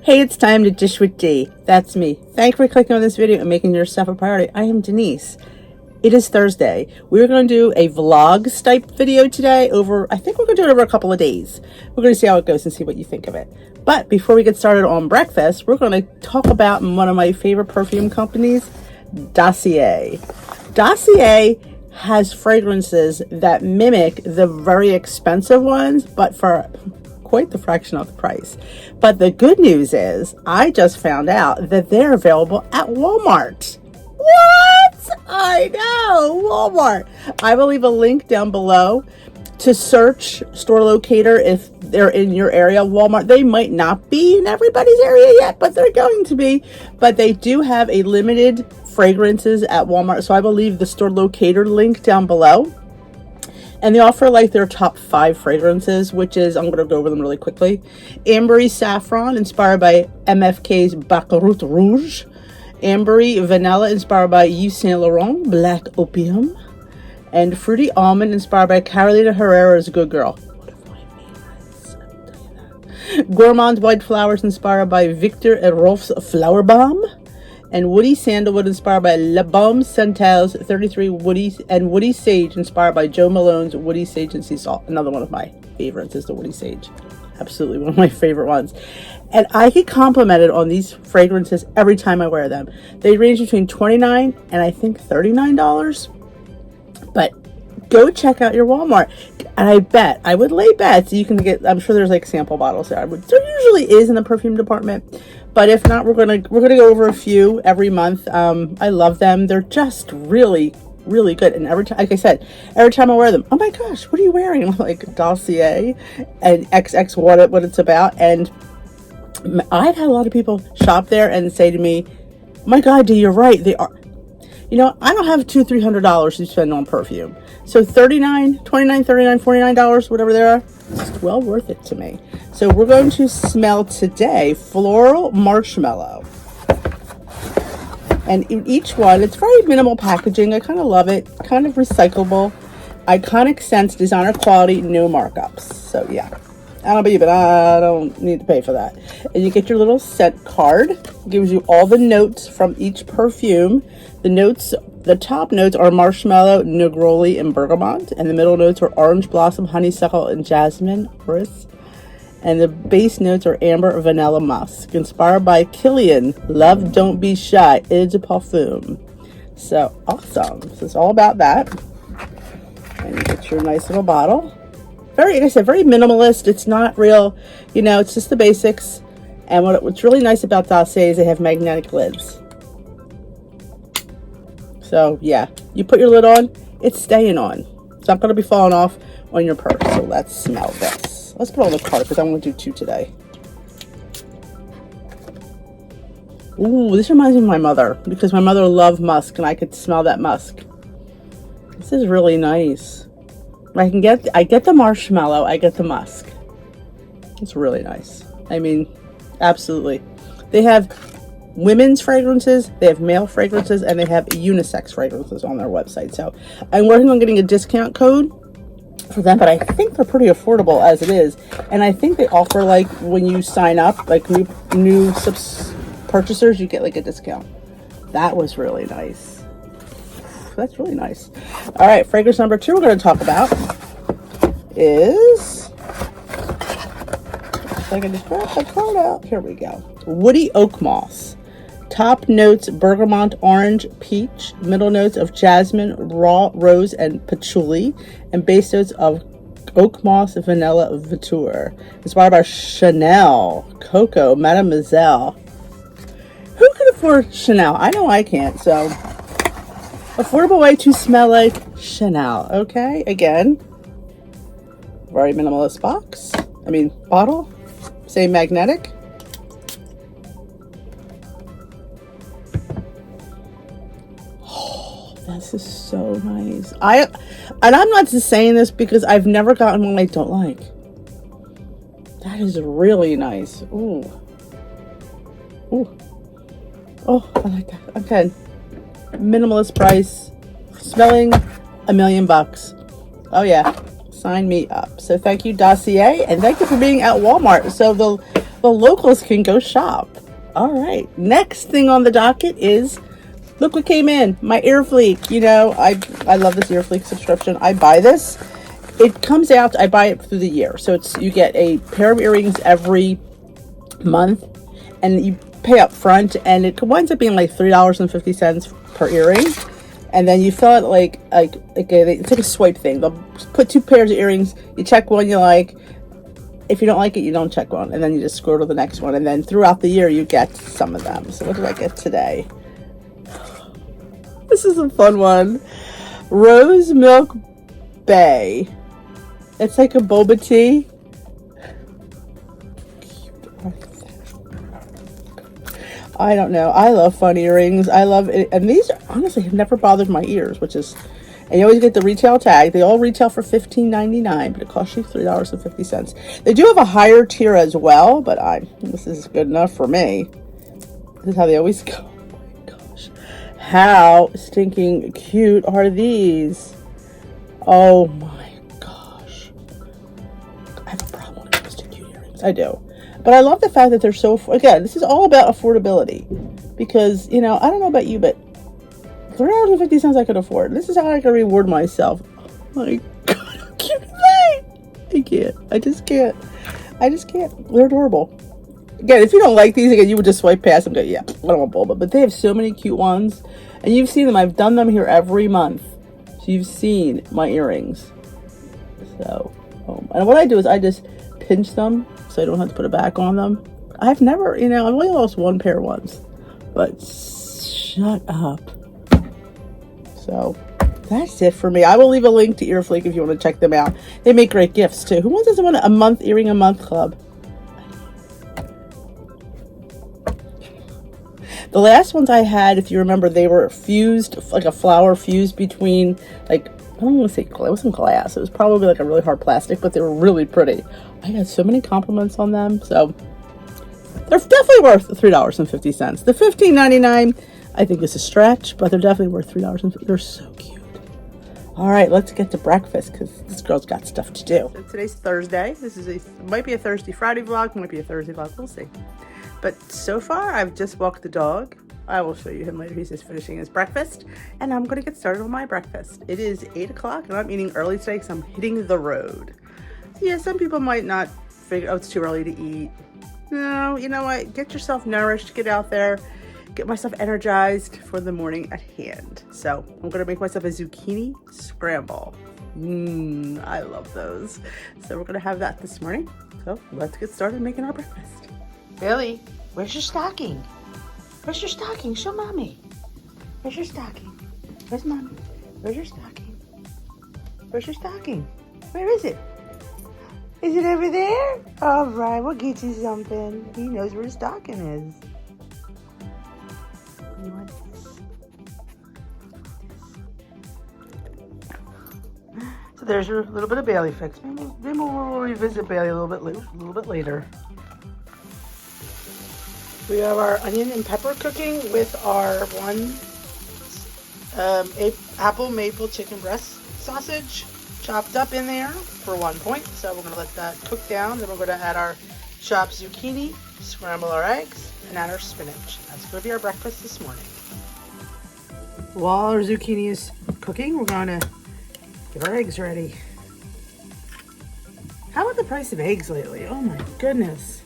Hey, it's time to dish with D. That's me. Thank you for clicking on this video and making yourself a priority. I am Denise. It is Thursday. We're going to do a vlog type video today I think we're going to do it over a couple of days. We're going to see how it goes and see what you think of it. But before we get started on breakfast, we're going to talk about one of my favorite perfume companies, Dossier. Dossier has fragrances that mimic the very expensive ones, but for quite the fraction of the price. But the good news is I just found out that they're available at Walmart. What? I know, Walmart. I will leave a link down below to search store locator if they're in your area. Walmart, they might not be in everybody's area yet, but they're going to be. But they do have a limited fragrances at Walmart, so I will leave the store locator link down below. And they offer like their top 5 fragrances, which is, I'm going to go over them really quickly. Ambery Saffron, inspired by MFK's Baccarat Rouge. Ambery Vanilla, inspired by Yves Saint Laurent, Black Opium. And Fruity Almond, inspired by Carolina Herrera's Good Girl. One of my favorites, I'll tell you that. Gourmand White Flowers, inspired by Victor and Rolf's Flower Bomb. And Woody Sandalwood, inspired by Le Baume Santel's 33 Woody, and Woody Sage, inspired by Joe Malone's Woody Sage and Sea Salt. Another one of my favorites is the Woody Sage. Absolutely one of my favorite ones. And I get complimented on these fragrances every time I wear them. They range between $29 and I think $39. But go check out your Walmart. And I would lay bets you can get, I'm sure there's like sample bottles there. There usually is in the perfume department. But if not, we're gonna go over a few every month. I love them. They're just really, really good. And every time, like I said, every time I wear them, oh my gosh, what are you wearing? I'm like, Dossier and XX, what it's about. And I've had a lot of people shop there and say to me, oh my God, you're right. They are. You know, I don't have $200-300 to spend on perfume. So $39, $29, $39, $49, whatever they are, it's well worth it to me. So we're going to smell today Floral Marshmallow. And in each one, it's very minimal packaging. I kind of love it. Kind of recyclable. Iconic scents, designer quality, no markups. So yeah. I don't know about you, but I don't need to pay for that. And you get your little scent card. It gives you all the notes from each perfume. The top notes are marshmallow, negroli, and bergamot. And the middle notes are orange blossom, honeysuckle, and jasmine, orris. And the base notes are amber, vanilla, musk. Inspired by Killian, Love Don't Be Shy, Eau de Parfum. So awesome. So it's all about that. And you get your nice little bottle. Like I said, very minimalist. It's not real, it's just the basics. And what's really nice about Dossier is they have magnetic lids. So yeah, you put your lid on, it's staying on. It's not going to be falling off on your purse. So let's smell this. Let's put it on the cart because I want to do 2 today. Ooh, this reminds me of my mother because my mother loved musk and I could smell that musk. This is really nice. I get the marshmallow, I get the musk. It's really nice. I mean, absolutely. They have women's fragrances, they have male fragrances, and they have unisex fragrances on their website. So I'm working on getting a discount code for them, but I think they're pretty affordable as it is. And I think they offer, like, when you sign up, like new purchasers, you get like a discount. That was really nice. That's really nice. All right, fragrance number 2 we're going to talk about is, if I can just grab the card out. Here we go. Woody Oak Moss. Top notes, bergamot, orange, peach. Middle notes of jasmine, raw rose, and patchouli. And base notes of oak moss, vanilla, velour. Inspired by Chanel, Coco, Mademoiselle. Who can afford Chanel? I know I can't, so affordable way to smell like Chanel. Okay, again, very minimalist bottle. Same magnetic. Oh, this is so nice. And I'm not just saying this because I've never gotten one I don't like. That is really nice. Ooh. Ooh. Oh, I like that. Okay. Minimalist price, smelling $1 million. Oh yeah, sign me up. So thank you, Dossier, and thank you for being at Walmart. So the the locals can go shop. All right, next thing on the docket is, look what came in, my ear fleek. You know, I love this ear fleek subscription. I buy this. It comes out, I buy it through the year. So it's, you get a pair of earrings every month and you pay up front, and it winds up being like $3.50 per earring. And then you fill it like it's like a swipe thing. They'll put 2 pairs of earrings, you check one you like. If you don't like it, you don't check one, and then you just scroll to the next one, and then throughout the year you get some of them. So what did I get today? This is a fun one. Rose Milk Bay. It's like a boba tea. I don't know. I love fun earrings. I love it. And these honestly have never bothered my ears, which is, and you always get the retail tag. They all retail for $15.99, but it costs you $3.50. They do have a higher tier as well, but this is good enough for me. This is how they always go. Oh my gosh. How stinking cute are these? Oh my gosh. I have a problem when it comes to cute earrings. I do. But I love the fact that they're so, again, this is all about affordability. Because, you know, I don't know about you, but $3.50 I could afford. This is how I can reward myself. Oh my God, how cute are they? I can't. I just can't. They're adorable. Again, if you don't like these, again, you would just swipe past them and go, yeah, I don't want boba. But they have so many cute ones. And you've seen them. I've done them here every month. So you've seen my earrings. So, and what I do is I just pinch them so I don't have to put it back on them. I've never, you know, I've only lost 1 pair once. But shut up. So that's it for me. I will leave a link to Earfleek if you want to check them out. They make great gifts too. Who wants a month earring a month club? The last ones I had, if you remember, they were fused, like a flower fused between, like, I don't want to say, it wasn't glass. It was probably like a really hard plastic, but they were really pretty. I got so many compliments on them. So they're definitely worth $3.50. The $15.99, I think, is a stretch, but they're definitely worth $3.50. They're so cute. All right, let's get to breakfast because this girl's got stuff to do. So today's Thursday. This is might be a Thursday Friday vlog, might be a Thursday vlog. We'll see. But so far, I've just walked the dog. I will show you him later. He's just finishing his breakfast, and I'm going to get started on my breakfast. It is 8 o'clock, and I'm eating early today because I'm hitting the road. So yeah, some people might not figure, oh, it's too early to eat. No, you know what? Get yourself nourished. Get out there. Get myself energized for the morning at hand. So I'm going to make myself a zucchini scramble. I love those. So we're going to have that this morning. So let's get started making our breakfast. Billy, where's your stocking? Where's your stocking? Show mommy. Where's your stocking? Where's mommy? Where's your stocking? Where's your stocking? Where is it? Is it over there? All right, we'll get you something. He knows where his stocking is. You want this? So there's your little bit of Bailey fix. Maybe we'll revisit Bailey a little bit later. We have our onion and pepper cooking with our apple maple chicken breast sausage chopped up in there for 1 point. So we're going to let that cook down. Then we're going to add our chopped zucchini, scramble our eggs, and add our spinach. That's going to be our breakfast this morning. While our zucchini is cooking, we're going to get our eggs ready. How about the price of eggs lately? Oh my goodness.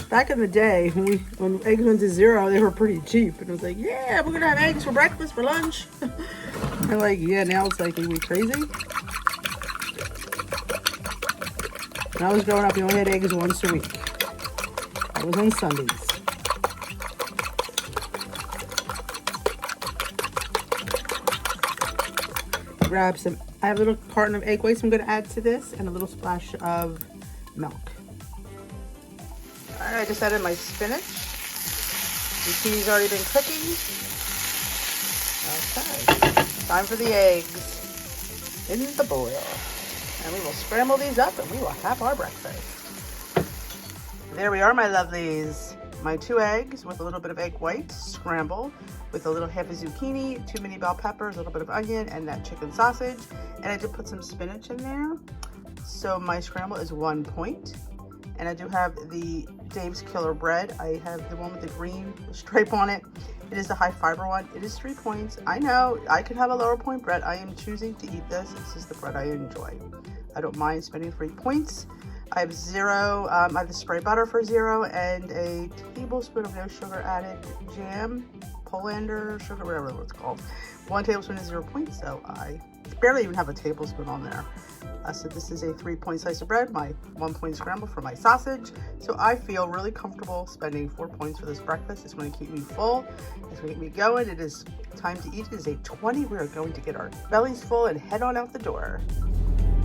Back in the day, when eggs went to $0, they were pretty cheap. And it was like, yeah, we're going to have eggs for breakfast, for lunch. And like, yeah, now it's like, are we crazy? When I was growing up, you only had eggs once a week. That was on Sundays. Grab some, I have a little carton of egg whites I'm going to add to this, and a little splash of milk. All right, I just added my spinach. Zucchini's already been cooking. Okay, time for the eggs in the boil. And we will scramble these up and we will have our breakfast. There we are, my lovelies. My 2 eggs with a little bit of egg white scrambled with a little half a zucchini, 2 mini bell peppers, a little bit of onion, and that chicken sausage. And I did put some spinach in there. So my scramble is 1 point. And I do have the Dave's Killer Bread. I have the one with the green stripe on it. It is the high fiber one. It is 3 points. I know I could have a lower point bread. I am choosing to eat this. This is the bread I enjoy. I don't mind spending 3 points. I have zero, I have the spray butter for 0 and a tablespoon of no sugar added jam, Polander sugar, whatever it's called. 1 tablespoon is 0 points, so I barely even have a tablespoon on there. So this is a 3-point slice of bread, my 1 point scramble for my sausage. So I feel really comfortable spending 4 points for this breakfast. It's going to keep me full. It's going to get me going. It is time to eat. It is 8:20. We are going to get our bellies full and head on out the door.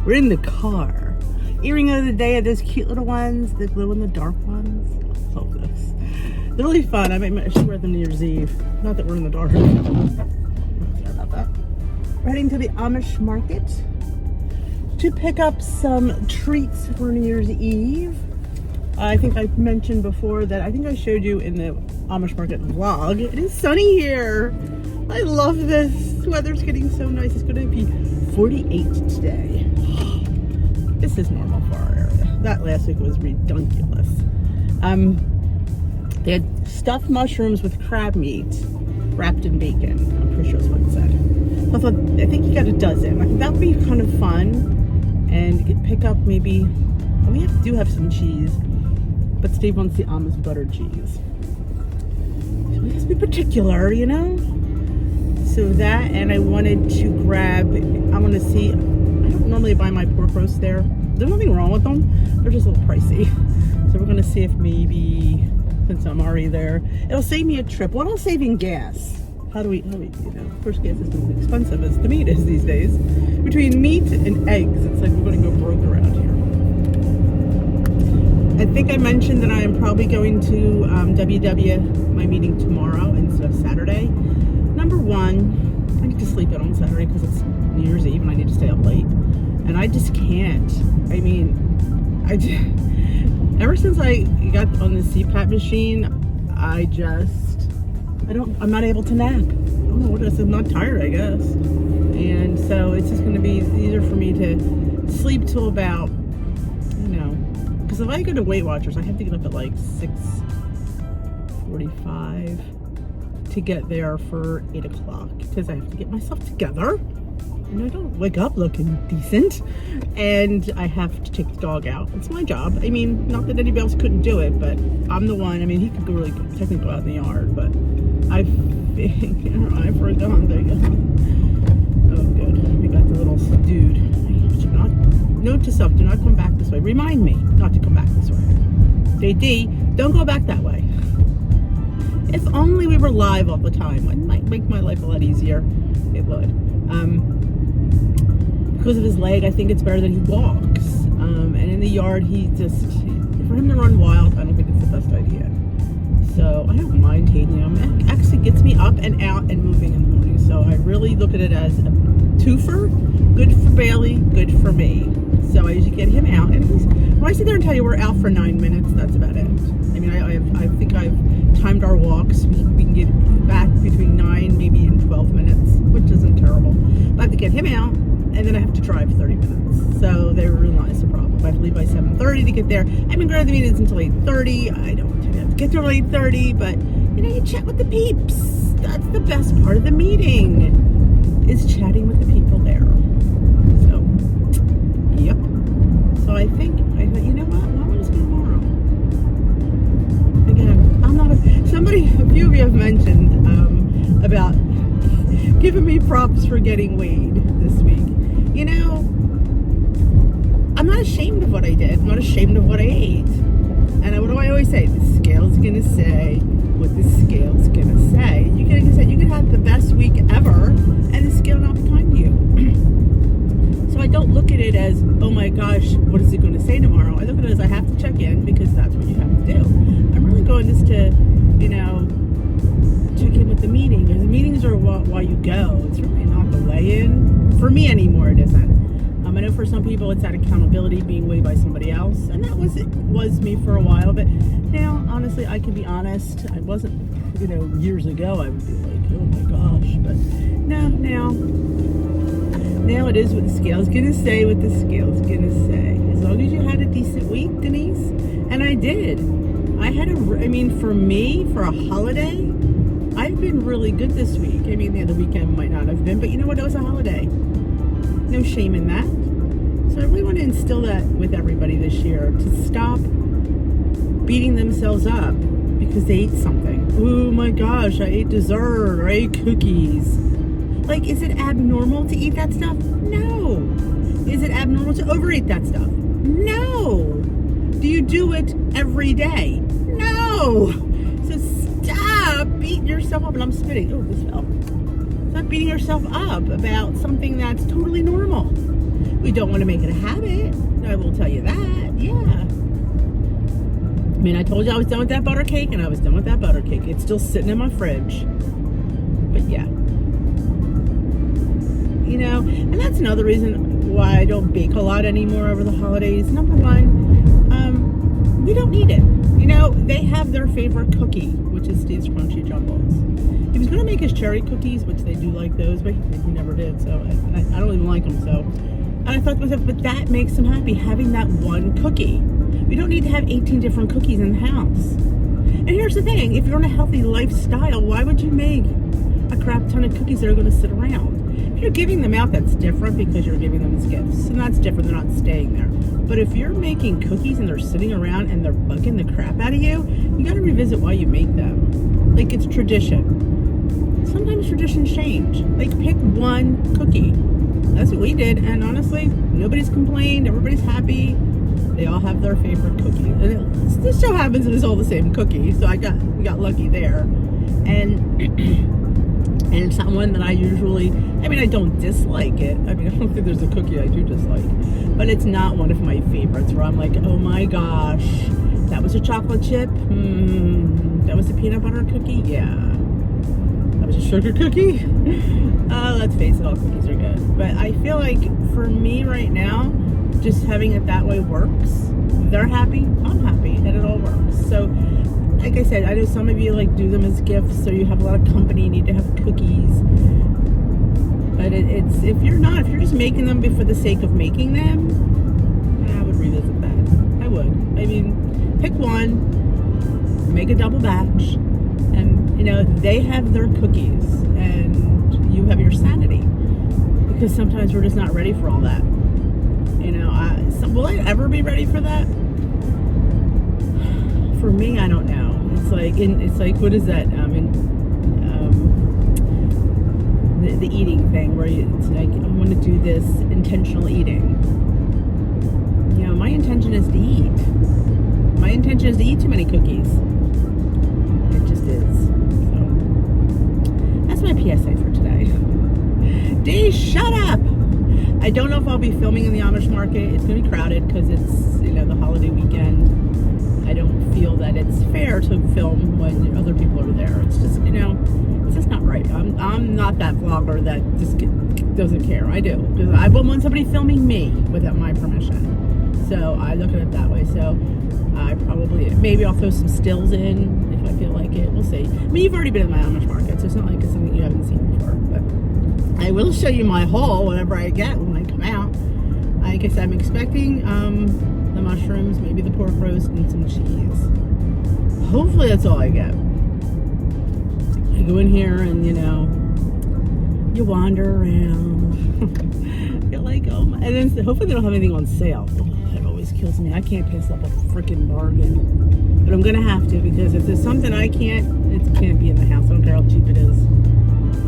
We're in the car. Earring of the day are those cute little ones, the glow in the dark ones. I love this. They're really fun. I should wear them New Year's Eve. Not that we're in the dark. Sorry about that. We're heading to the Amish market to pick up some treats for New Year's Eve. I think I mentioned before that I think I showed you in the Amish market vlog. It is sunny here. I love this. The weather's getting so nice. It's going to be 48 today. This is normal for our area. That last week was ridiculous. They had stuffed mushrooms with crab meat wrapped in bacon. I'm pretty sure that's what it said. I think you got a dozen. I think that would be kind of fun. And you could pick up maybe, we do have some cheese, but Steve wants the Amish butter cheese. So we have to be particular, you know? So that, and I wanted to grab, I want to see, I don't normally buy my pork roast there. There's nothing wrong with them. They're just a little pricey. So we're going to see if maybe, since I'm already there, it'll save me a trip. What'll saving gas? How do we, you know, of course gas is as expensive as the meat is these days. Between meat and eggs, it's like we're going to go broke around here. I think I mentioned that I am probably going to WW, my meeting tomorrow instead of Saturday. Number one, I need to sleep in on Saturday because it's New Year's Eve and I need to stay up late. And I just can't. I mean, ever since I got on the CPAP machine, I'm not able to nap. I don't know what it is. I'm not tired, I guess. And so it's just going to be easier for me to sleep till about, you know, because if I go to Weight Watchers, I have to get up at like 6:45 to get there for 8 o'clock because I have to get myself together. And I don't wake up looking decent. And I have to take the dog out. It's my job. I mean, not that anybody else couldn't do it, but I'm the one. I mean, he could go really technically go out in the yard, but I think, I forgot. There you go. Oh, good. We got the little dude. Note to self, do not come back this way. Remind me not to come back this way. JD, don't go back that way. If only we were live all the time. It might make my life a lot easier. It would. Because of his leg, I think it's better that he walks. And in the yard, for him to run wild, I don't think it's the best idea. So I don't mind taking him. It actually gets me up and out and moving in the morning. So I really look at it as a twofer. Good for Bailey, good for me. So I usually get him out. And when I sit there and tell you we're out for 9 minutes, that's about it. I mean, I think I've timed our walks. We can get back between 9 maybe and 12 minutes, which isn't terrible. But I have to get him out, and then I have to drive 30 minutes. So they realize the problem. I have to leave by 7:30 to get there. I mean, granted, the meeting is until 8:30. I don't have to get there at 8:30, but you know, you chat with the peeps. That's the best part of the meeting, is chatting with the people there. So, yep. So I thought, you know what? Why don't I just go tomorrow? Again, I'm not a few of you have mentioned about giving me props for getting weighed this week. You know, I'm not ashamed of what I did. I'm not ashamed of what I ate. And what do I always say? The scale's gonna say what the scale's gonna say. You can have the best week ever, and the scale not be kind to you. So I don't look at it as, oh my gosh, what is it going to say tomorrow? I look at it as I have to check in because that's what you have to do. I'm really going just to, you know, check in with the meeting. Because the meetings are why you go. It's really not the weigh-in. For me anymore, it isn't. I know for some people it's that accountability, being weighed by somebody else, and that was me for a while. But now, honestly, I can be honest. I wasn't, you know, years ago I would be like, oh my gosh. But now it is what the scale's gonna say. What the scale's gonna say. As long as you had a decent week, Denise, And I did. I mean, for me, for a holiday, I've been really good this week. I mean, the other weekend might not have been, but you know what? It was a holiday. No shame in that. So I really want to instill that with everybody this year, to stop beating themselves up because they ate something. Oh my gosh, I ate dessert or I ate cookies. Like, is it abnormal to eat that stuff? No. Is it abnormal to overeat that stuff? No. Do you do it every day? No. So stop beating yourself up. And I'm spitting. Oh, this fell. Stop beating yourself up about something that's totally normal. We don't want to make it a habit. I will tell you that. Yeah. I mean, I told you I was done with that butter cake, and I was done with that butter cake. It's still sitting in my fridge. But yeah. You know, and that's another reason why I don't bake a lot anymore over the holidays. Number one, we don't need it. You know, they have their favorite cookie, which is Steve's Crunchy Jumbles. He was going to make his cherry cookies, which they do like those, but he never did, so I don't even like them, so. And I thought to myself, but that makes him happy, having that one cookie. We don't need to have 18 different cookies in the house. And here's the thing, if you're on a healthy lifestyle, why would you make a crap ton of cookies that are going to sit around? If you're giving them out, that's different because you're giving them as gifts, and that's different, they're not staying there. But if you're making cookies and they're sitting around and they're bugging the crap out of you, you got to revisit why you make them. Like, it's tradition. Sometimes traditions change. Like, pick one cookie. That's what we did, and honestly, nobody's complained, everybody's happy. They all have their favorite cookie. And this so happens it was all the same cookie, so we got lucky there. And it's not one that I usually, I mean, I don't dislike it. I mean, I don't think there's a cookie I do dislike. But it's not one of my favorites where I'm like, oh my gosh, that was a chocolate chip? That was a peanut butter cookie? Yeah. That was a sugar cookie? Let's face it, all cookies are good. But I feel like for me right now, just having it that way works. They're happy, I'm happy, and it all works. So, like I said, I know some of you like do them as gifts, so you have a lot of company, you need to have cookies. But it's if you're just making them for the sake of making them, I would revisit that. I would. I mean, pick one, make a double batch, and you know, they have their cookies, and you have your sanity. Because sometimes we're just not ready for all that. You know, will I ever be ready for that? For me, I don't know. It's like what is that? The eating thing where it's like I want to do this intentional eating. You know, my intention is to eat. My intention is to eat too many cookies. It just is. So that's my PSA for today. Dee, shut up! I don't know if I'll be filming in the Amish market. It's going to be crowded because it's, you know, the holiday weekend. I don't feel that it's fair to film when other people are there. It's just, you know, it's just not right. I'm not that vlogger that just doesn't care. I do. Because I won't want somebody filming me without my permission. So I look at it that way. So I maybe I'll throw some stills in if I feel like it. We'll see. I mean, you've already been in my Amish market, so it's not like it's something you haven't seen before. But I will show you my haul whenever I get when I come out. I guess I'm expecting the mushrooms, maybe the pork roast, and some cheese. Hopefully that's all I get. I go in here and, you know, you wander around. You're like, oh my, and then hopefully they don't have anything on sale. Oh, that always kills me. I can't pass up a freaking bargain. But I'm going to have to, because if there's something I can't, it can't be in the house. I don't care how cheap it is.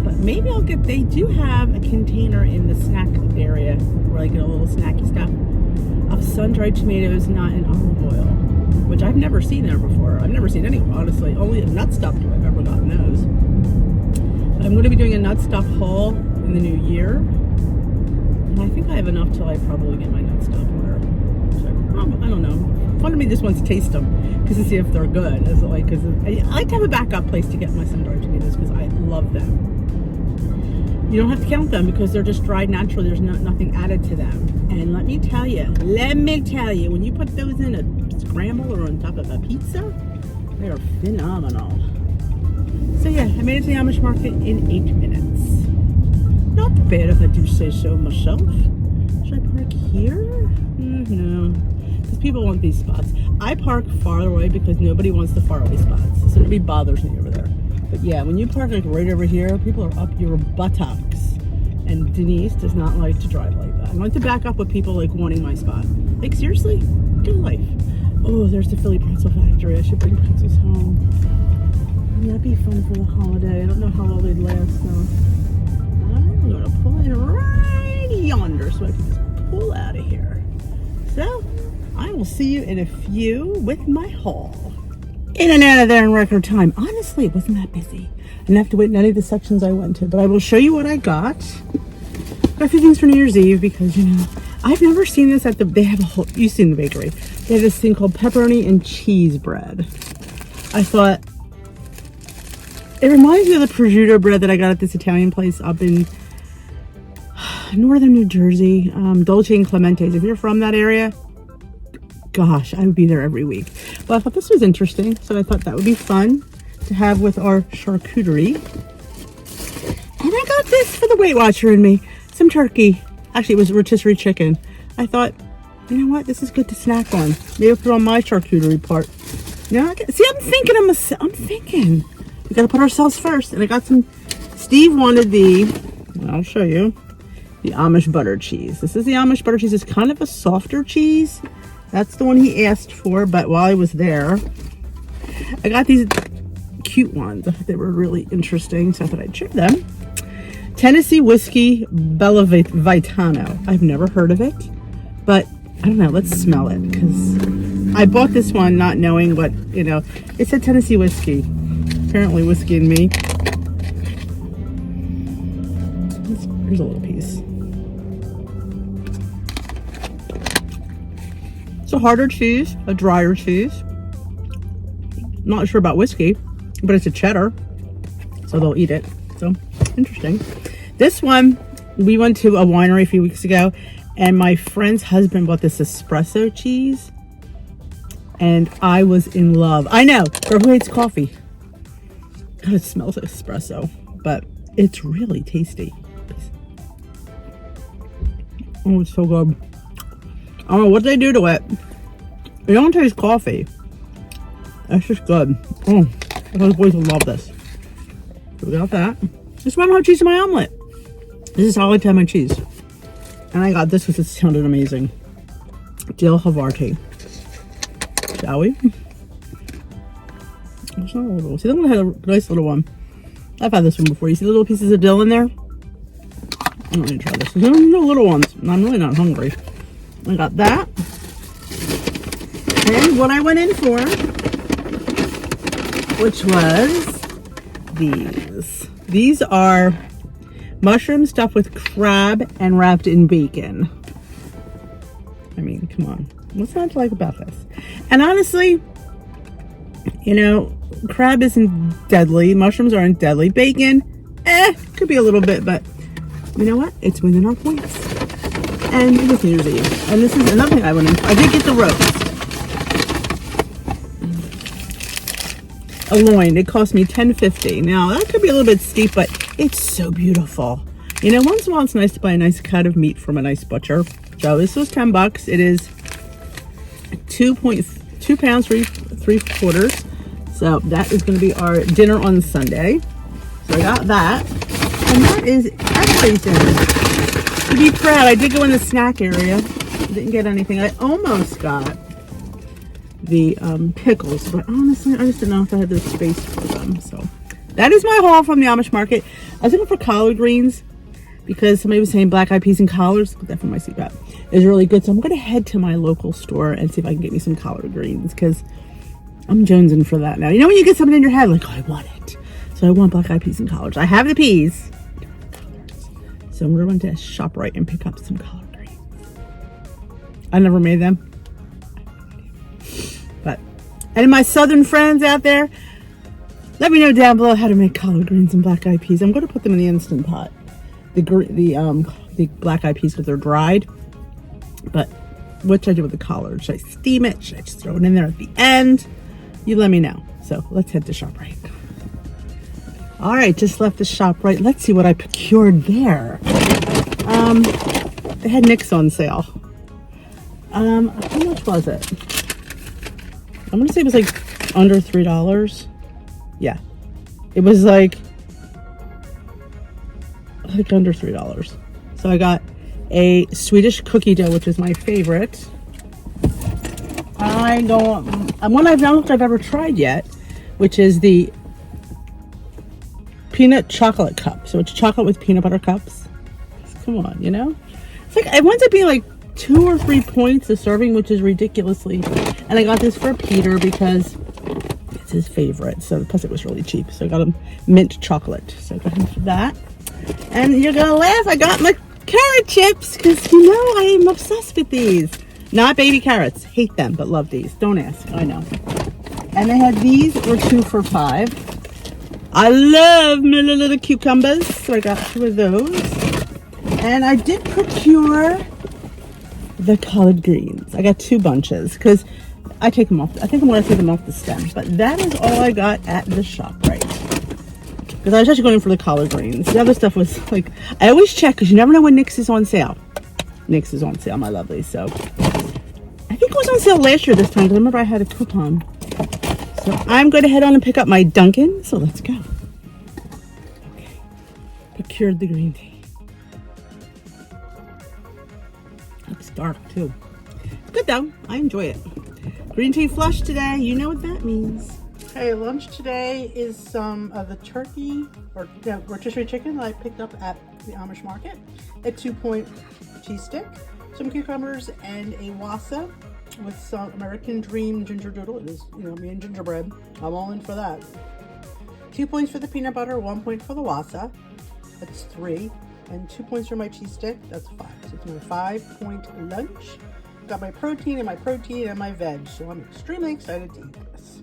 But maybe I'll get, they do have a container in the snack area where I get a little snacky stuff of sun-dried tomatoes, not in olive oil, which I've never seen there before. I've never seen any, honestly. Only a nut stuff I've ever gotten those. But I'm going to be doing a nut stuff haul in the new year. And I think I have enough till I probably get my nut stuff order. So, I don't know. Fun to me just wants to taste them because to see if they're good. Is it like, cause I like to have a backup place to get my sun-dried tomatoes because I love them. You don't have to count them because they're just dried naturally. There's nothing added to them. And let me tell you, when you put those in a scramble or on top of a pizza, they are phenomenal. So yeah, I made it to the Amish market in 8 minutes. Not bad if I do say so myself. Should I park here? No. Because people want these spots. I park farther away because nobody wants the faraway spots. So nobody bothers me over there. But yeah, when you park like right over here, people are up your buttocks. And Denise does not like to drive like that. I like to back up with people like wanting my spot. Like seriously, get a life. Oh, there's the Philly pretzel factory. I should bring pretzels home. That'd be fun for the holiday. I don't know how long they'd last though. I'm gonna pull in right yonder so I can just pull out of here. So I will see you in a few with my haul. In and out of there in record time. Honestly, it wasn't that busy. I didn't have to wait in any of the sections I went to, but I will show you what I got. Got a few things for New Year's Eve because, you know, I've never seen this at they have a whole, you've seen the bakery. They have this thing called pepperoni and cheese bread. I thought, it reminds me of the prosciutto bread that I got at this Italian place up in northern New Jersey, Dolce and Clemente's. If you're from that area, gosh, I would be there every week. But I thought this was interesting, so I thought that would be fun to have with our charcuterie. And I got this for the Weight Watcher in me, some turkey. Actually, it was rotisserie chicken. I thought, you know what, this is good to snack on. Maybe I'll put on my charcuterie part. You know, see, I'm thinking. We gotta put ourselves first. And I got some, Steve wanted I'll show you, the Amish butter cheese. This is the Amish butter cheese. It's kind of a softer cheese. That's the one he asked for, but while I was there, I got these cute ones. I thought they were really interesting, so I thought I'd share them. Tennessee Whiskey Bella Vitano. I've never heard of it, but I don't know. Let's smell it, because I bought this one not knowing what, you know, it said Tennessee Whiskey. Apparently whiskey and me. Here's a little piece. It's a harder cheese, a drier cheese. Not sure about whiskey, but it's a cheddar, so they'll eat it. So interesting. This one, we went to a winery a few weeks ago, and my friend's husband bought this espresso cheese, and I was in love. I know, for who hates coffee. God, it smells like espresso, but it's really tasty. Oh, it's so good. I don't know what they do to it. It don't taste coffee. That's just good. Oh, those boys will love this. So we got that. Just want more cheese in my omelet. This is how I like to have my cheese. And I got this because it sounded amazing. Dill Havarti. Shall we? It's not a little. See, that one had a nice little one. I've had this one before. You see the little pieces of dill in there? I'm going to try this. There's no little ones. I'm really not hungry. I got that. And what I went in for, which was these. These are mushroom stuffed with crab and wrapped in bacon. I mean, come on. What's not to like about this? And honestly, you know, crab isn't deadly. Mushrooms aren't deadly. Bacon, could be a little bit, but you know what? It's within our points. And it was New Year's Eve. And this is another thing I went in for. I did get the roast. A loin. It cost me $10.50. Now, that could be a little bit steep, but it's so beautiful. You know, once in a while, it's nice to buy a nice cut of meat from a nice butcher. So this was $10. It is 2 pounds, 3/4. So that is going to be our dinner on Sunday. So I got that. And that is everything. To be proud, I did go in the snack area. Didn't get anything. I almost got the pickles, but honestly, I just didn't know if I had the space for them. So that is my haul from the Amish market. I was looking for collard greens because somebody was saying black eyed peas and collards. Put that from my CPAP. Is really good. So I'm going to head to my local store and see if I can get me some collard greens because I'm jonesing for that now. You know when you get something in your head like, oh, I want it. So I want black eyed peas and collards. I have the peas. So I'm going to ShopRite and pick up some collard greens. I never made them. But, and my southern friends out there, let me know down below how to make collard greens and black eyed peas. I'm going to put them in the Instant Pot. The black eyed peas because they're dried. But what should I do with the collard? Should I steam it? Should I just throw it in there at the end? You let me know. So let's head to ShopRite. All right, just left the ShopRite. Let's see what I procured there. They had Nicks on sale. How much was it? I'm gonna say it was like under $3. Yeah, it was like under $3. So I got a Swedish cookie dough, which is my favorite. One I don't think I've ever tried yet, which is the peanut chocolate cup. So it's chocolate with peanut butter cups. Come on, you know? It's like, it winds up being like 2 or 3 points a serving, which is ridiculously. And I got this for Peter because it's his favorite. So plus it was really cheap. So I got him mint chocolate. So I got him for that. And you're gonna laugh, I got my carrot chips because you know I am obsessed with these. Not baby carrots. Hate them, but love these. Don't ask. I know. And they had these were 2 for $5. I love my little cucumbers, so I got 2 of those. And I did procure the collard greens. I got 2 bunches because I take them off. I think I'm going to take them off the stem. But that is all I got at the ShopRite. Because I was actually going for the collard greens. The other stuff was like, I always check because you never know when Nick's is on sale. Nick's is on sale, my lovely. So I think it was on sale last year this time. Because I remember I had a coupon. So I'm going to head on and pick up my Dunkin'. So let's go. Okay. Procured the green tea. Looks dark too. Good though. I enjoy it. Green tea flush today. You know what that means. Hey, lunch today is some of the turkey or rotisserie chicken that I picked up at the Amish market. A 2-point cheese stick, some cucumbers, and a wassa with some American Dream ginger doodle. It is, you know, me and gingerbread. I'm all in for that. 2 points for the peanut butter, 1 point for the wassa. That's 3. And 2 points for my cheese stick. That's 5. So it's my 5-point lunch. Got my protein and my veg. So I'm extremely excited to eat this.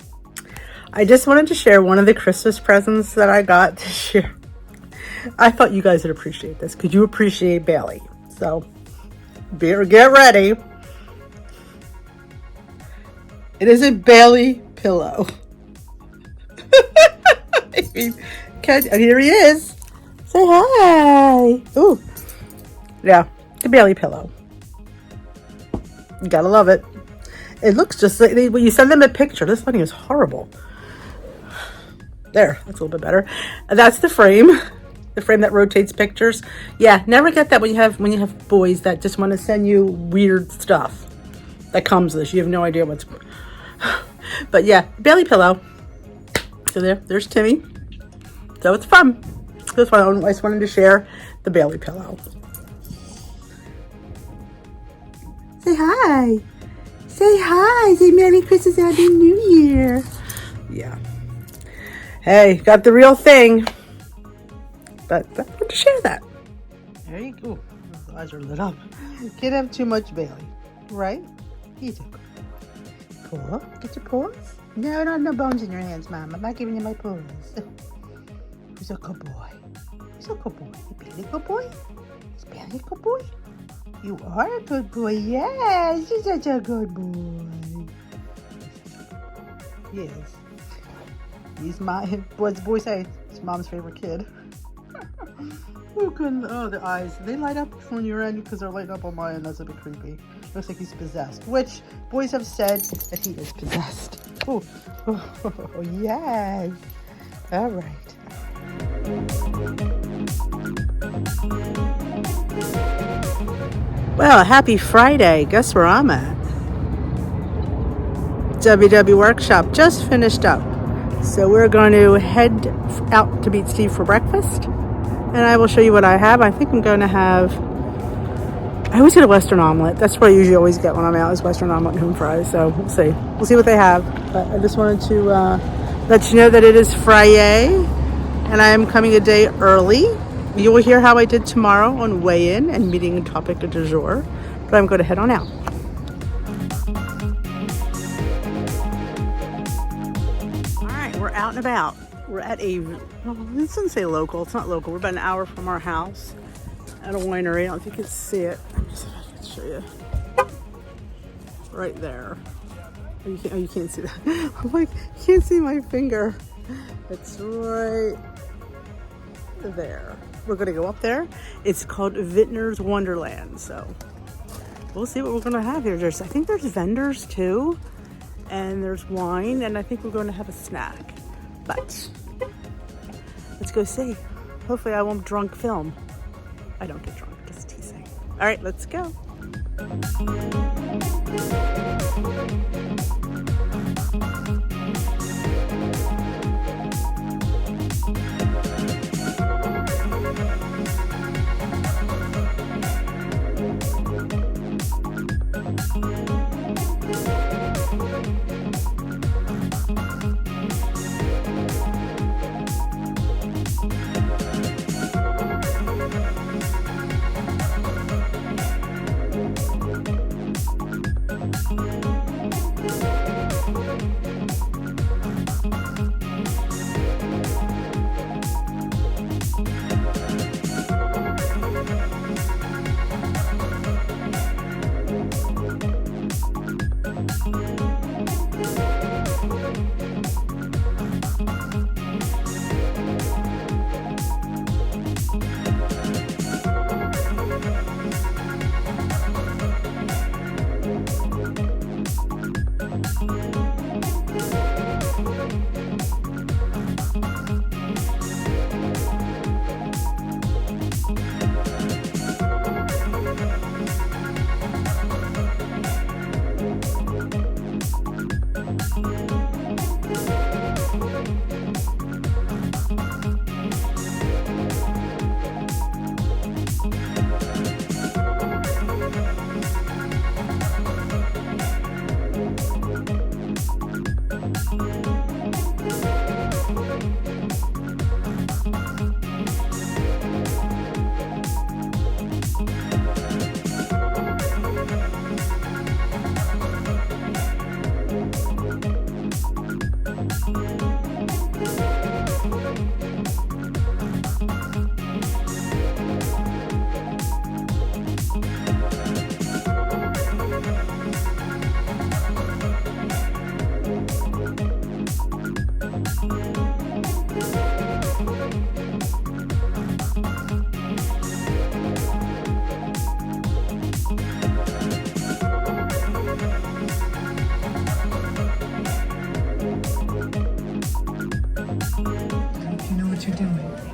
I just wanted to share one of the Christmas presents that I got this year. I thought you guys would appreciate this because you appreciate Bailey. So get ready. It is a Bailey pillow. Here he is. Say hi. Ooh. Yeah, the Bailey pillow. You gotta love it. It looks just like when you send them a picture. This one is horrible. There, that's a little bit better. That's the frame that rotates pictures. Yeah, never get that when you have boys that just want to send you weird stuff that comes with this. You have no idea what's. But yeah, Bailey pillow. So there's Timmy. So it's fun. That's why I just wanted to share the Bailey pillow. Say hi. Say hi. Say Merry Christmas, Happy New Year. Yeah. Hey, got the real thing. But I wanted to share that. There you go. Those eyes are lit up. Can't have too much Bailey, right? He's a good boy. Paw? Get your paws? No, no bones in your hands, Mom. I'm not giving you my paws. Who's a good boy? Who's a good boy? Is Bailey a good boy? Is Bailey a good boy? You are a good boy. Yes, you're such a good boy. Yes. He's what's the boy say? It's Mom's favorite kid. The eyes. They light up when you're in because they're lighting up on my end. That's a bit creepy. Looks like he's possessed. Which boys have said that he is possessed. Oh, yes. All right. Well, happy Friday. Guess where I'm at? WW Workshop just finished up. So we're going to head out to meet Steve for breakfast. And I will show you what I have. I think I'm going to have... I always get a Western omelet. That's what I usually always get when I'm out is Western omelet and home fries. So we'll see. We'll see what they have. But I just wanted to let you know that it is Friday. And I am coming a day early. You will hear how I did tomorrow on weigh-in and meeting topic du jour. But I'm going to head on out. We're out and about. We're at well, this doesn't say local. It's not local. We're about an hour from our house at a winery. I don't know if you can see it. I'll show you. Right there. Oh, you can't see that. I'm like, you can't see my finger. It's right there. We're going to go up there. It's called Vintner's Wonderland. So we'll see what we're gonna have here. I think there's vendors too, and there's wine, and I think we're gonna have a snack. But let's go see. Hopefully I won't drunk film. I don't get drunk, just teasing. All right, let's go.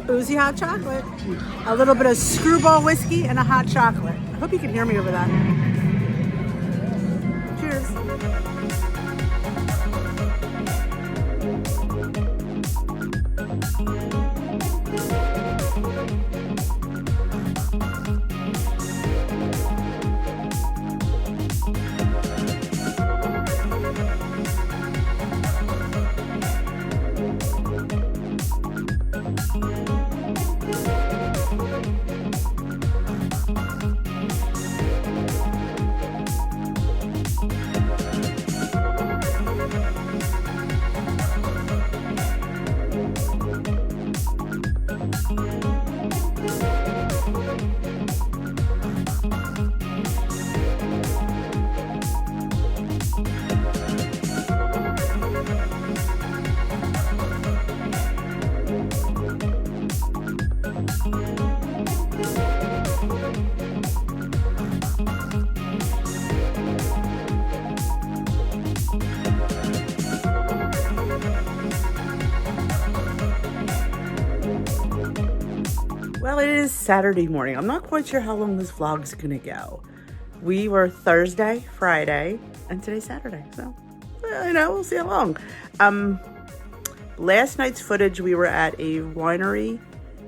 Boozy hot chocolate, a little bit of screwball whiskey, and a hot chocolate. I hope you can hear me over that. Cheers. Well, it is Saturday morning. I'm not quite sure how long this vlog's gonna go. We were Thursday, Friday, and today's Saturday. So, we'll see how long. Last night's footage, we were at a winery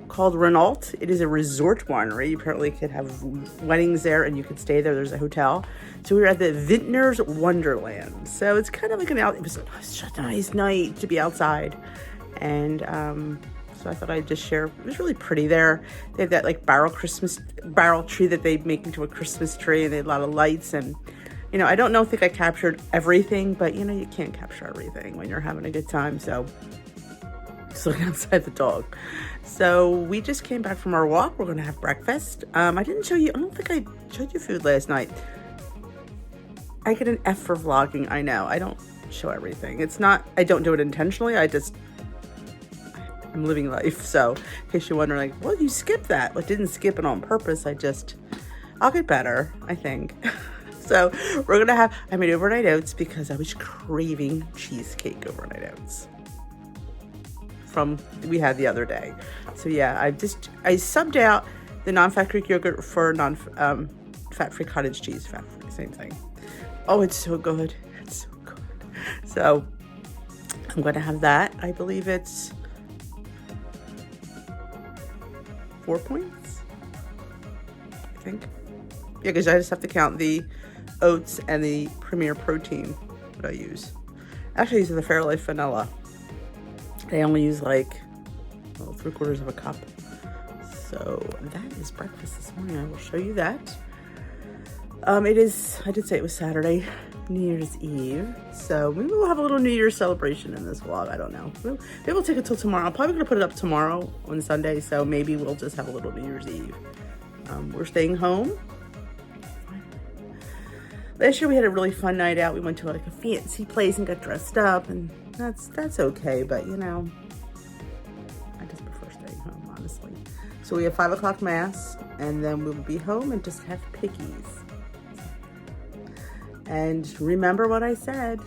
called Renault. It is a resort winery. You apparently could have weddings there and you could stay there. There's a hotel. So we were at the Vintner's Wonderland. So it's kind of like it was such a nice night to be outside. And so I thought I'd just share. It was really pretty there. They have that like barrel tree that they make into a Christmas tree, and they had a lot of lights. And I don't think I captured everything, but you can't capture everything when you're having a good time. So just looking outside the dog. So we just came back from our walk. We're gonna have breakfast. I didn't show you. I don't think I showed you food last night. I get an F for vlogging. I know. I don't show everything. It's not. I don't do it intentionally. I'm living life. So in case you're wondering, well, you skipped that. Well, I didn't skip it on purpose. I'll get better, I think. So we're gonna have, I made overnight oats because I was craving cheesecake overnight oats from we had the other day. So yeah, I subbed out the non-fat Greek yogurt for fat-free cottage cheese, fat-free, same thing. Oh, it's so good. It's so good. So I'm gonna have that. I believe it's 4 points, I think. Yeah, because I just have to count the oats and the Premier Protein that I use. Actually, these are the Fairlife Vanilla. They only use like 3/4 of a cup. So that is breakfast this morning. I will show you that. I did say it was Saturday, New Year's Eve. So maybe we'll have a little New Year's celebration in this vlog. I don't know. Maybe we'll take it till tomorrow. I'm probably going to put it up tomorrow on Sunday. So maybe we'll just have a little New Year's Eve. We're staying home. Last year we had a really fun night out. We went to like a fancy place and got dressed up, and that's okay, but you know, I just prefer staying home, honestly. So we have 5 o'clock mass, and then we will be home and just have pickies. And remember what I said.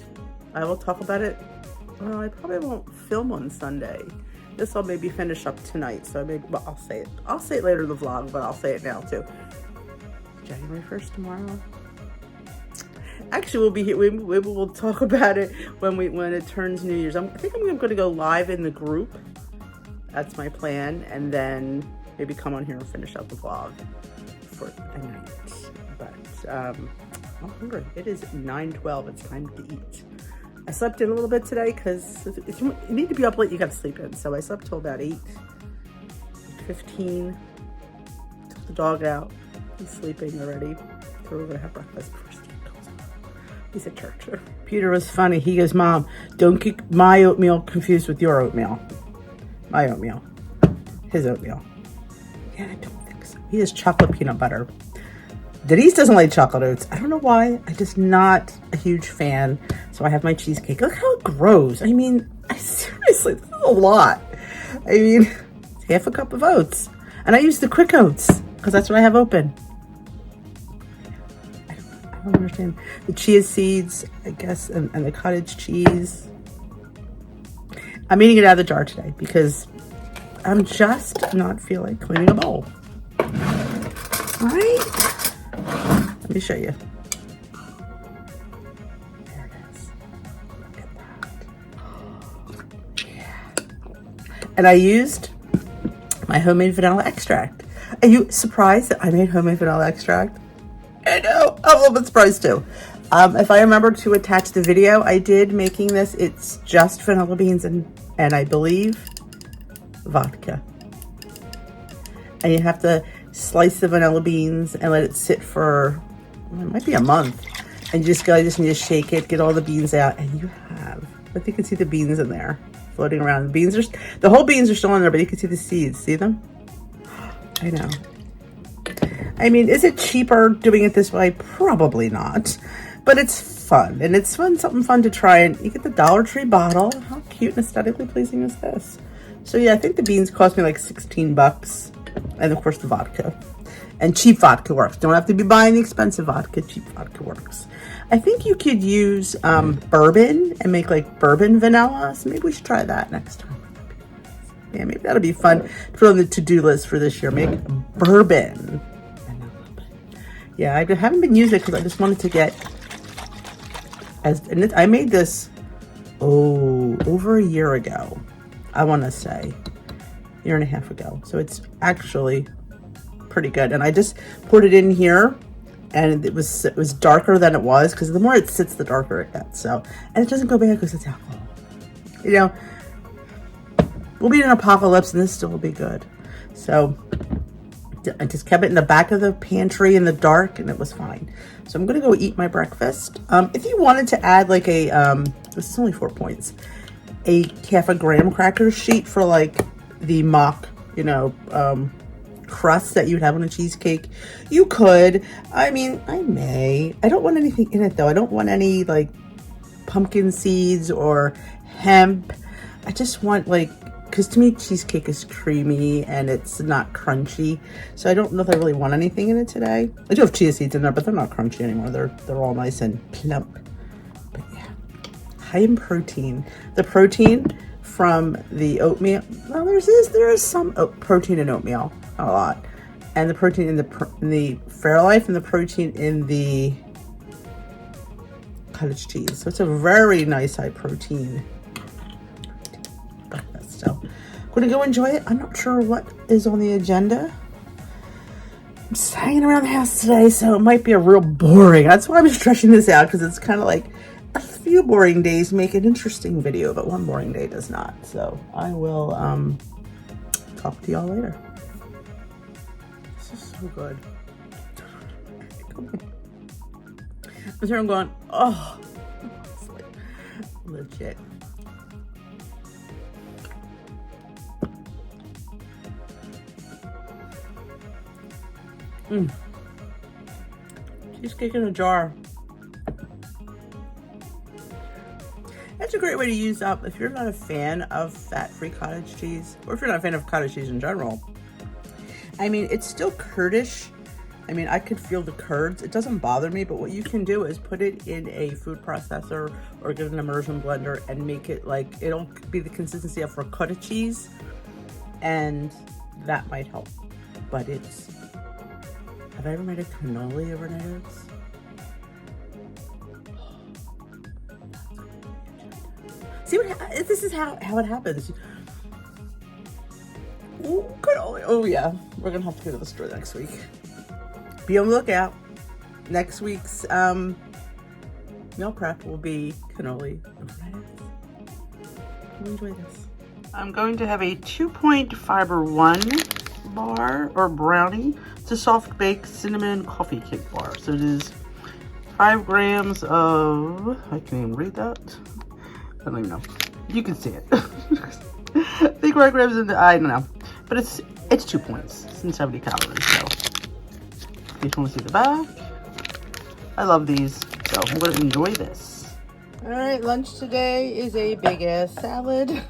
I will talk about it. Well, I probably won't film on Sunday. This will maybe finish up tonight. So maybe, well, I'll say it. I'll say it later in the vlog, but I'll say it now too. January 1st tomorrow. Actually, we'll be here. We will talk about it when it turns New Year's. I think I'm going to go live in the group. That's my plan, and then maybe come on here and finish up the vlog for the night. But I'm hungry. It is 9:12. It's time to eat. I slept in a little bit today because if you need to be up late, you got to sleep in. So I slept till about 8:15. Took the dog out. He's sleeping already. So we're gonna have breakfast first. He's a churcher. Peter was funny. He goes, Mom, don't get my oatmeal confused with your oatmeal. My oatmeal. His oatmeal. Yeah, I don't think so. He has chocolate peanut butter. Denise doesn't like chocolate oats. I don't know why. I'm just not a huge fan. So I have my cheesecake. Look how it grows. I mean, seriously, this is a lot. I mean, it's half a cup of oats. And I use the quick oats because that's what I have open. I don't understand. The chia seeds, I guess, and the cottage cheese. I'm eating it out of the jar today because I'm just not feeling cleaning a bowl. Right? Let me show you. There it is. Look at that. Yeah. And I used my homemade vanilla extract. Are you surprised that I made homemade vanilla extract? I know, I'm a little bit surprised too. If I remember to attach the video I did making this, it's just vanilla beans and I believe vodka. And you have to slice the vanilla beans and let it sit for, well, it might be a month. And you just need to shake it, get all the beans out, and you have, I think you can see the beans in there floating around. The whole beans are still in there, but you can see the seeds. See them? I know. I mean, is it cheaper doing it this way? Probably not, but it's fun, and it's something fun to try. And you get the Dollar Tree bottle. How cute and aesthetically pleasing is this? So yeah, I think the beans cost me like $16, and of course the vodka. And cheap vodka works. Don't have to be buying the expensive vodka. Cheap vodka works. I think you could use bourbon and make like bourbon vanilla. So maybe we should try that next time. Yeah, maybe that'll be fun to put on the to-do list for this year. Make bourbon. Yeah, I haven't been using it because I just wanted to get, and I made this, over a year ago, I want to say, a year and a half ago. So it's actually pretty good. And I just poured it in here, and it was darker than it was because the more it sits, the darker it gets. So, and it doesn't go bad because it's alcohol. You know, we'll be in an apocalypse, and this still will be good. So I just kept it in the back of the pantry in the dark, and it was fine. So I'm going to go eat my breakfast. If you wanted to add like a, this is only 4 points, a half a graham cracker sheet for like the mock, you know, crust that you'd have on a cheesecake, you could. I mean, I may. I don't want anything in it though. I don't want any like pumpkin seeds or hemp. I just want like because to me cheesecake is creamy and it's not crunchy, so I don't know if I really want anything in it today. I do have chia seeds in there, but they're not crunchy anymore. They're all nice and plump. But yeah, high in protein. The protein from the oatmeal, well, there is some protein in oatmeal, not a lot, and the protein in the Fairlife and the protein in the cottage cheese. So it's a very nice high protein breakfast. So I'm gonna go enjoy it. I'm not sure what is on the agenda. I'm just hanging around the house today, so it might be a real boring. That's why I'm stretching this out, because it's kind of like a few boring days make an interesting video, but one boring day does not. So I will talk to y'all later. This is so good. I'm here, I'm going, oh, it's like legit. Cheesecake in a jar. That's a great way to use up if you're not a fan of fat-free cottage cheese, or if you're not a fan of cottage cheese in general. I mean, it's still curdish. I mean, I could feel the curds. It doesn't bother me, but what you can do is put it in a food processor or get an immersion blender and make it like, it'll be the consistency of ricotta cheese, and that might help. But it's, have I ever made a cannoli overnight oats? See what this is how it happens. Ooh, cannoli. Oh yeah, we're gonna have to go to the store next week. Be on the lookout. Next week's meal prep will be cannoli overnight oats. Enjoy this. I'm going to have a 2-point fiber 1 bar or brownie. It's a soft baked cinnamon coffee cake bar. So it is 5 grams of, I can't even read that. I don't even know. You can see it. I think 5 grams in the, I don't know. But it's 2 points. It's in 70 calories, so. If you want to see the back. I love these, so I'm going to enjoy this. All right, lunch today is a big ass salad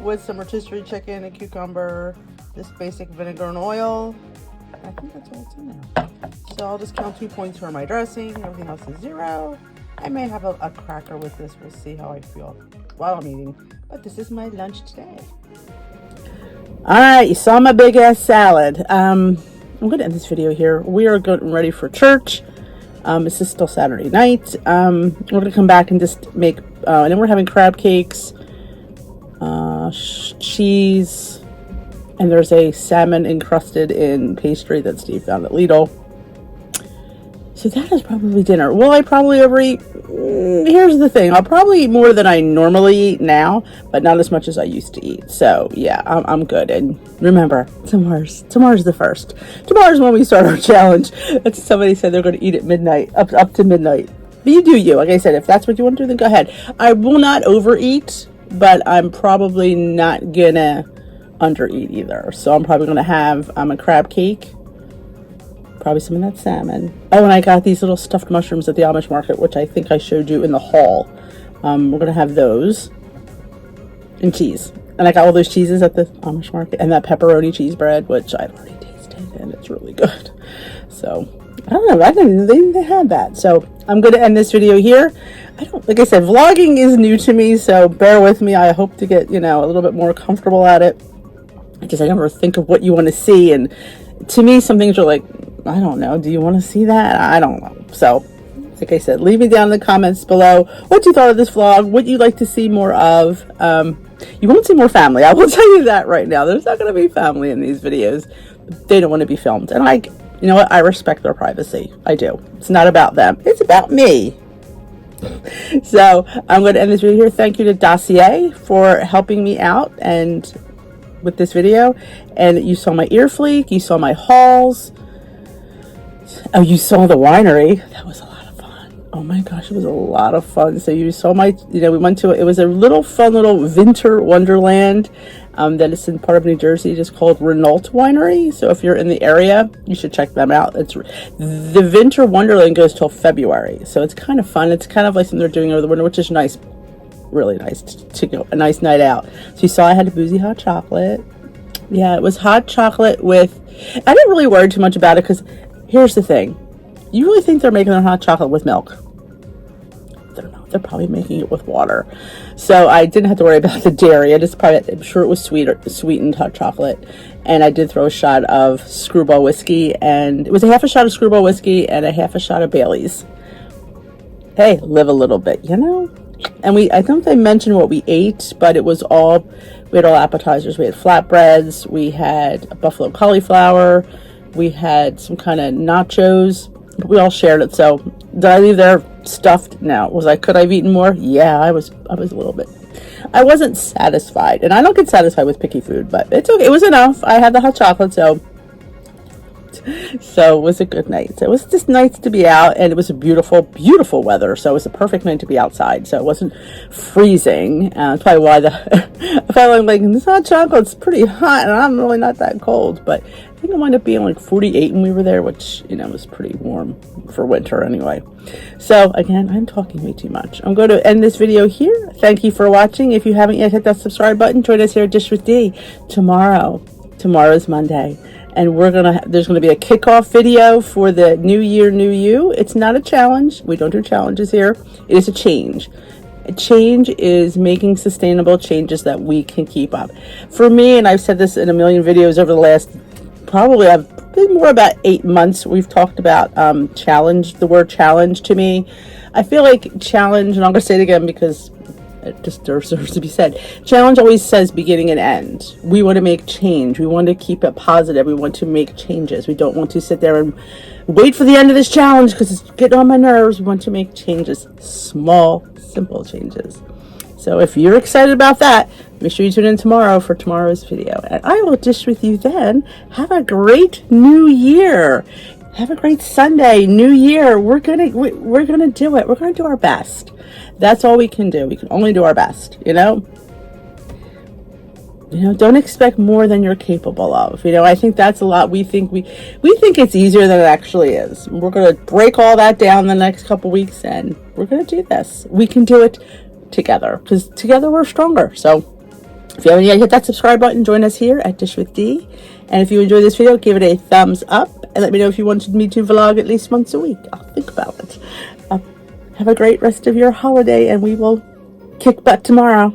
with some rotisserie chicken, a cucumber, this basic vinegar and oil. I think that's all it's in there. So I'll just count 2 points for my dressing. Everything else is 0. I may have a cracker with this. We'll see how I feel while I'm eating. But this is my lunch today. All right, you saw my big ass salad. I'm going to end this video here. We are getting ready for church. This is still Saturday night. We're going to come back and just make, and then we're having crab cakes, cheese, and there's a salmon encrusted in pastry that Steve found at Lidl. So that is probably dinner. Will I probably overeat? Here's the thing. I'll probably eat more than I normally eat now, but not as much as I used to eat. So yeah, I'm good. And remember, tomorrow's the 1st. Tomorrow's when we start our challenge. That's somebody said they're going to eat at midnight, up to midnight. But you do you. Like I said, if that's what you want to do, then go ahead. I will not overeat, but I'm probably not gonna undereat either. So I'm probably going to have a crab cake. Probably some of that salmon. Oh, and I got these little stuffed mushrooms at the Amish market, which I think I showed you in the haul. We're going to have those. And cheese. And I got all those cheeses at the Amish market. And that pepperoni cheese bread, which I've already tasted. And it's really good. So, I don't know. I didn't think they had that. So, I'm going to end this video here. Like I said, vlogging is new to me. So, bear with me. I hope to get, a little bit more comfortable at it. Because I never think of what you want to see. And to me, some things are like, I don't know. Do you want to see that? I don't know. So, like I said, leave me down in the comments below what you thought of this vlog, what you'd like to see more of. You won't see more family. I will tell you that right now. There's not going to be family in these videos. They don't want to be filmed. And you know what? I respect their privacy. I do. It's not about them. It's about me. So, I'm going to end this video here. Thank you to Dossier for helping me out and with this video. And you saw my ear fleek. You saw my hauls. Oh, you saw the winery. That was a lot of fun. Oh my gosh, it was a lot of fun. So you saw my, we went to, it was a little fun little winter wonderland that is in part of New Jersey. It is called Renault Winery. So if you're in the area, you should check them out. The winter wonderland goes till February. So it's kind of fun. It's kind of like something they're doing over the winter, which is nice. really nice to go, a nice night out. So you saw I had a boozy hot chocolate. Yeah, it was hot chocolate with, I didn't really worry too much about it because here's the thing. You really think they're making their hot chocolate with milk? They're probably making it with water. So I didn't have to worry about the dairy. I'm sure it was sweetened hot chocolate. And I did throw a shot of Screwball whiskey, and it was a half a shot of Screwball whiskey and a half a shot of Bailey's. Hey, live a little bit, you know? And I don't think I mentioned what we ate, but we had all appetizers. We had flatbreads, we had buffalo cauliflower, we had some kind of nachos. We all shared it. So did I leave there stuffed? No. Could I have eaten more? Yeah, I was a little bit. I wasn't satisfied, and I don't get satisfied with picky food, but it's okay. It was enough. I had the hot chocolate, so it was a good night. So it was just nice to be out, and it was a beautiful, beautiful weather. So it was a perfect night to be outside. So it wasn't freezing. That's probably why I felt like this hot chocolate's pretty hot, and I'm really not that cold, but I think it wound up being like 48 when we were there, which, was pretty warm for winter anyway. So again, I'm talking way too much. I'm going to end this video here. Thank you for watching. If you haven't yet hit that subscribe button, join us here at Dish with D tomorrow. Tomorrow's Monday. And there's gonna be a kickoff video for the New Year, New You. It's not a challenge. We don't do challenges here. It is a change. A change is making sustainable changes that we can keep up. For me, and I've said this in a million videos over the last, probably I've been more about 8 months, we've talked about challenge, the word challenge to me. I feel like challenge, and I'm gonna say it again because it just deserves to be said. Challenge always says beginning and end. We want to make change. We want to keep it positive. We want to make changes. We don't want to sit there and wait for the end of this challenge because it's getting on my nerves. We want to make changes. Small, simple changes. So if you're excited about that, make sure you tune in tomorrow for tomorrow's video. And I will dish with you then. Have a great new year. Have a great Sunday, New Year. We're gonna do it. We're gonna do our best. That's all we can do. We can only do our best, don't expect more than you're capable of. I think that's a lot. We think it's easier than it actually is. We're going to break all that down the next couple weeks, and we're going to do this. We can do it together because together we're stronger. So if you haven't yet hit that subscribe button, join us here at Dish with D. And if you enjoyed this video, give it a thumbs up and let me know if you wanted me to vlog at least once a week. I'll think about it. Have a great rest of your holiday, and we will kick butt tomorrow.